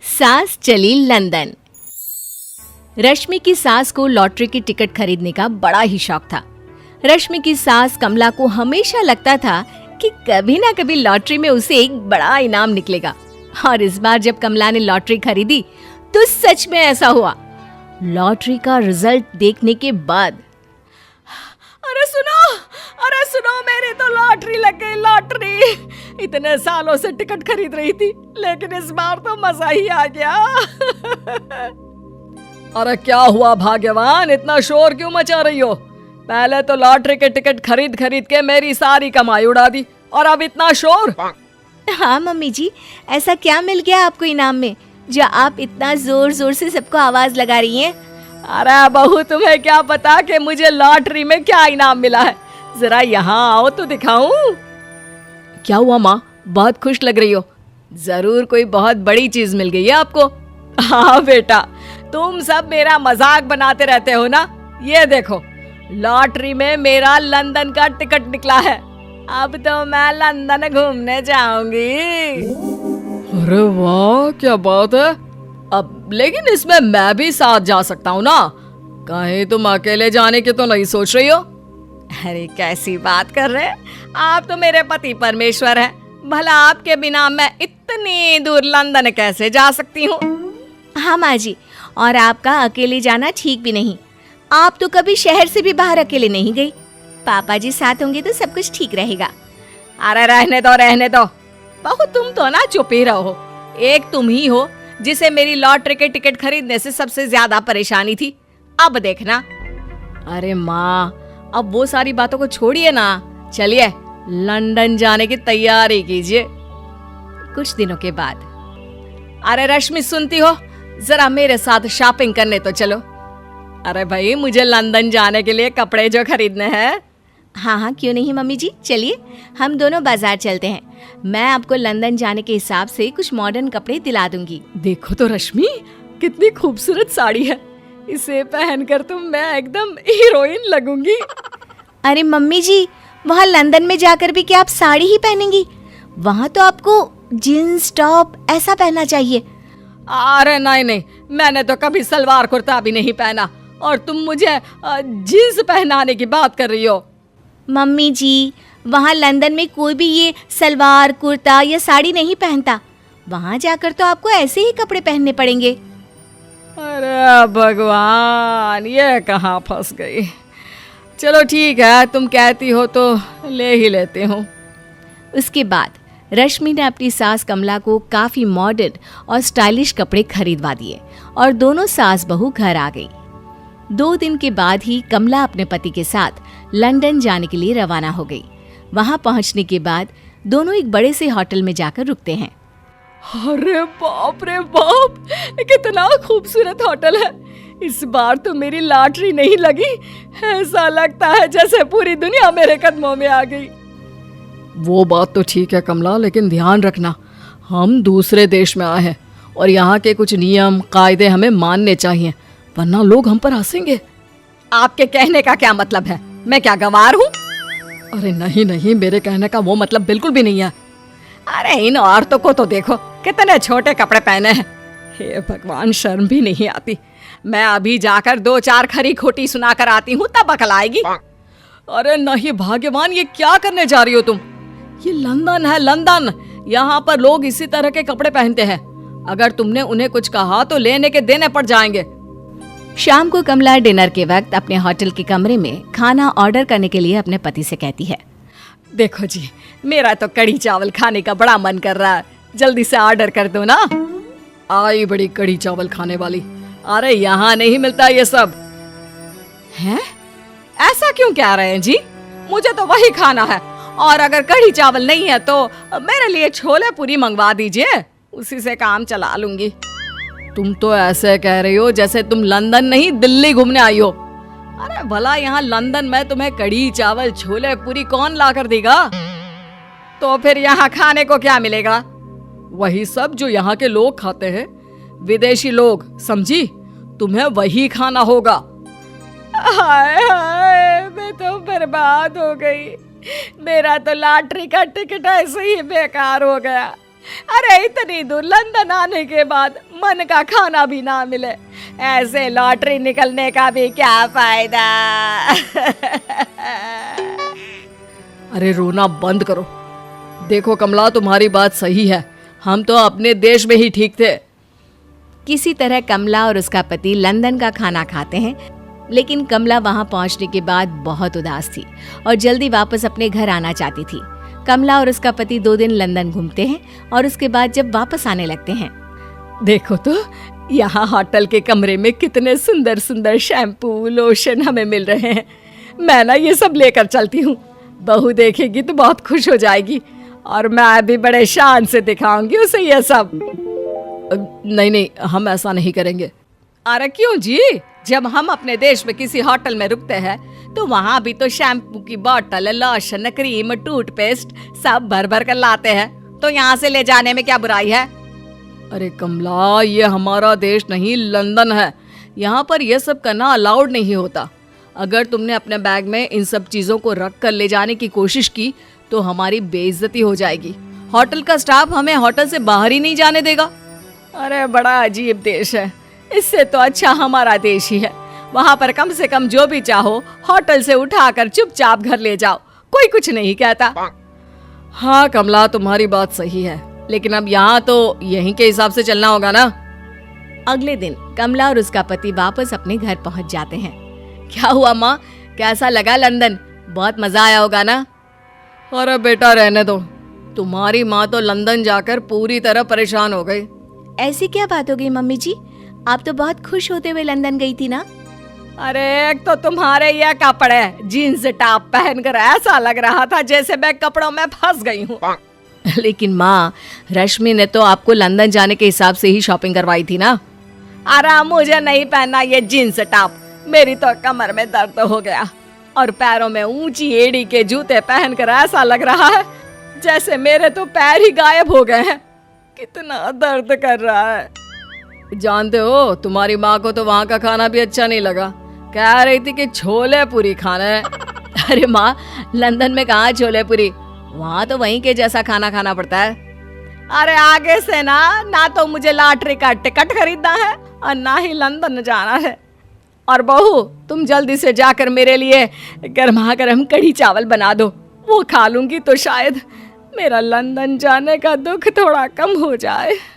सास चली लंदन। रश्मि की सास को लॉटरी की टिकट खरीदने का बड़ा ही शौक था। रश्मि की सास कमला को हमेशा लगता था कि कभी ना कभी लॉटरी में उसे एक बड़ा इनाम निकलेगा। और इस बार जब कमला ने लॉटरी खरीदी तो सच में ऐसा हुआ। लॉटरी का रिजल्ट देखने के बाद अरे सुनो मेरी तो लॉटरी लग गई, लॉटरी। इतने सालों से टिकट खरीद रही थी, लेकिन इस बार तो मजा ही आ गया। अरे क्या हुआ भाग्यवान, इतना शोर क्यों मचा रही हो? पहले तो लॉटरी के टिकट खरीद खरीद के मेरी सारी कमाई उड़ा दी और अब इतना शोर। हाँ मम्मी जी, ऐसा क्या मिल गया आपको इनाम में जो आप इतना जोर जोर से सबको आवाज लगा रही हैं? अरे बहू, तुम्हें क्या पता कि मुझे लॉटरी में क्या इनाम मिला है? जरा यहाँ आओ तो दिखाऊं। क्या हुआ माँ, बहुत खुश लग रही हो? जरूर कोई बहुत बड़ी चीज मिल गई है आपको। हाँ बेटा, तुम सब मेरा मजाक बनाते रहते हो ना। ये देखो, लॉटरी में मेरा लंदन का टिकट निकला है। अब तो मैं लंदन घूमने जाऊंगी। अरे वाह, क्या बात है। अब लेकिन इसमें मैं भी साथ जा सकता हूँ ना? कहीं तुम अकेले जाने की तो नहीं सोच रही हो? अरे कैसी बात कर रहे हैं आप, तो मेरे पति परमेश्वर हैं। भला आपके बिना मैं इतनी दूर लंदन कैसे जा सकती हूँ? हाँ माँ जी, और आपका अकेले जाना ठीक भी नहीं। आप तो कभी शहर से भी बाहर अकेले नहीं गई। पापा जी साथ होंगे तो सब कुछ ठीक रहेगा। अरे रहने दो बहू, तुम तो ना चुप ही रहो। एक तुम ही हो जिसे मेरी लॉटरी के टिकट खरीदने से सबसे ज्यादा परेशानी थी। अब देखना। अरे माँ, अब वो सारी बातों को छोड़िए ना, चलिए लंदन जाने की तैयारी कीजिए। कुछ दिनों के बाद, अरे रश्मि सुनती हो, जरा मेरे साथ शॉपिंग करने तो चलो। अरे भाई, मुझे लंदन जाने के लिए कपड़े जो खरीदने हैं। हाँ हाँ, क्यों नहीं मम्मी जी, चलिए हम दोनों बाजार चलते हैं। मैं आपको लंदन जाने के हिसाब से कुछ मॉडर्न कपड़े दिला दूंगी। देखो तो रश्मि, कितनी खूबसूरत साड़ी है। इसे पहनकर तो मैं एकदम हीरोइन लगूंगी। अरे मम्मी जी, वहाँ लंदन में जाकर भी क्या आप साड़ी ही पहनेंगी? वहाँ तो आपको जीन्स टॉप ऐसा पहनना चाहिए। अरे नहीं, मैंने तो कभी सलवार कुर्ता भी नहीं पहना, और तुम मुझे जीन्स पहनाने की बात कर रही हो। मम्मी जी, वहाँ लंदन में कोई भी ये सलवार कुर्ता या साड़ी नहीं पहनता। वहाँ जाकर तो आपको ऐसे ही कपड़े पहनने पड़ेंगे। अरे भगवान, ये कहाँ फंस गई। चलो ठीक है, तुम कहती हो तो ले ही लेती हूँ। उसके बाद रश्मि ने अपनी सास कमला को काफी मॉडर्न और स्टाइलिश कपड़े खरीदवा दिए और दोनों सास बहू घर आ गई। 2 दिन के बाद ही कमला अपने पति के साथ लंदन जाने के लिए रवाना हो गई। वहां पहुंचने के बाद दोनों एक बड़े से होटल में जाकर रुकते हैं। अरे बाप रे बाप, कितना खूबसूरत होटल है। इस बार तो मेरी लॉटरी नहीं लगी। ऐसा लगता है जैसे पूरी दुनिया मेरे कदमों में आ गई। वो बात तो ठीक है कमला, लेकिन ध्यान रखना, हम दूसरे देश में आए हैं और यहाँ के कुछ नियम कायदे हमें मानने चाहिए, वरना लोग हम पर हंसेंगे। आपके कहने का क्या मतलब है? मैं क्या गंवार हूँ? अरे नहीं, मेरे कहने का वो मतलब बिल्कुल भी नहीं है। अरे इन औरतों को तो देखो, कितने छोटे कपड़े पहने हैं। हे भगवान, शर्म भी नहीं आती। मैं अभी जाकर 2-4 खरी खोटी सुना कर आती हूँ, तब अकल आएगी। अरे नहीं भाग्यवान, ये क्या करने जा रही हो तुम? ये लंदन है, लंदन। यहाँ पर लोग इसी तरह के कपड़े पहनते हैं। अगर तुमने उन्हें कुछ कहा तो लेने के देने पड़ जाएंगे। शाम को कमला डिनर के वक्त अपने होटल के कमरे में खाना ऑर्डर करने के लिए अपने पति से कहती है। देखो जी, मेरा तो कढ़ी चावल खाने का बड़ा मन कर रहा है, जल्दी से ऑर्डर कर दो ना। आई बड़ी कढ़ी चावल खाने वाली। अरे यहाँ नहीं मिलता ये सब। हैं? ऐसा क्यों कह रहे हैं जी? मुझे तो वही खाना है, और अगर कढ़ी चावल नहीं है तो मेरे लिए छोले पूरी मंगवा दीजिए, उसी से काम चला लूंगी। तुम तो ऐसे कह रही हो जैसे तुम लंदन नहीं दिल्ली घूमने आई हो। अरे भला यहाँ लंदन में तुम्हें कढ़ी चावल छोले पूरी कौन ला कर देगा? तो फिर यहाँ खाने को क्या मिलेगा? वही सब जो यहाँ के लोग खाते हैं, विदेशी लोग, समझी? तुम्हें वही खाना होगा। हाय हाय, मैं तो बर्बाद हो गई। मेरा तो लॉटरी का टिकट ऐसे ही बेकार हो गया। अरे इतनी दूर लंदन आने के बाद मन का खाना भी ना मिले, ऐसे लॉटरी निकलने का भी क्या फायदा। अरे रोना बंद करो। देखो कमला, तुम्हारी बात सही है, हम तो अपने देश में ही ठीक थे। किसी तरह कमला और उसका पति लंदन का खाना खाते हैं, लेकिन कमला वहां पहुंचने के बाद बहुत उदास थी और जल्दी वापस अपने घर आना चाहती थी। कमला और उसका पति 2 दिन लंदन घूमते हैं और उसके बाद जब वापस आने लगते हैं, देखो तो यहाँ होटल के कमरे में कितने सुंदर सुंदर शैम्पू लोशन हमें मिल रहे हैं। मैं ना ये सब लेकर चलती हूँ, बहू देखेगी तो बहुत खुश हो जाएगी और मैं भी बड़े शान से दिखाऊंगी उसे ये सब। नहीं नहीं, हम ऐसा नहीं करेंगे। अरे क्यों जी, जब हम अपने देश में किसी होटल में रुकते हैं तो वहाँ भी तो शैम्पू की बोतल, लोशन, क्रीम, टूथपेस्ट सब भर भर कर लाते हैं, तो यहाँ से ले जाने में क्या बुराई है। अरे कमला, ये हमारा देश नहीं लंदन है, यहाँ पर यह सब करना अलाउड नहीं होता। अगर तुमने अपने बैग में इन सब चीजों को रख कर ले जाने की कोशिश की तो हमारी बेइज्जती हो जाएगी। होटल का स्टाफ हमें होटल से बाहर ही नहीं जाने देगा। अरे बड़ा अजीब देश है, इससे तो अच्छा हमारा देश ही है। वहाँ पर कम से कम जो भी चाहो होटल से उठाकर चुपचाप घर ले जाओ, कोई कुछ नहीं कहता। हाँ कमला, तुम्हारी बात सही है, लेकिन अब यहाँ तो यहीं के हिसाब से चलना होगा ना। अगले दिन कमला और उसका पति वापस अपने घर पहुंच जाते हैं। क्या हुआ माँ, कैसा लगा लंदन? बहुत मजा आया होगा ना? अरे बेटा रहने दो, तुम्हारी माँ तो लंदन जाकर पूरी तरह परेशान हो गई। ऐसी क्या बात हो गई मम्मी जी? आप तो बहुत खुश होते हुए लंदन गई थी ना? अरे एक तो तुम्हारे ये कपड़े जीन्स टॉप पहनकर ऐसा लग रहा था जैसे मैं कपड़ों में फंस गई हूँ। लेकिन माँ, रश्मि ने तो आपको लंदन जाने के हिसाब से ही शॉपिंग करवाई थी ना? अरे मुझे नहीं पहनना ये जीन्स टॉप, मेरी तो कमर में दर्द हो गया और पैरों में ऊंची एड़ी के जूते पहनकर ऐसा लग रहा है जैसे मेरे तो पैर ही गायब हो गए हैं। कितना दर्द कर रहा है। जानते हो, तुम्हारी माँ को तो वहाँ का खाना भी अच्छा नहीं लगा, कह रही थी कि छोले पूरी खाना है। अरे माँ, लंदन में कहाँ छोले पूरी, वहाँ तो वहीं के जैसा खाना खाना पड़ता है। अरे आगे से ना तो मुझे लॉटरी का टिकट खरीदना है और ना ही लंदन जाना है। और बहू, तुम जल्दी से जाकर मेरे लिए गर्मा गर्म कढ़ी चावल बना दो, वो खा लूंगी तो शायद मेरा लंदन जाने का दुख थोड़ा कम हो जाए।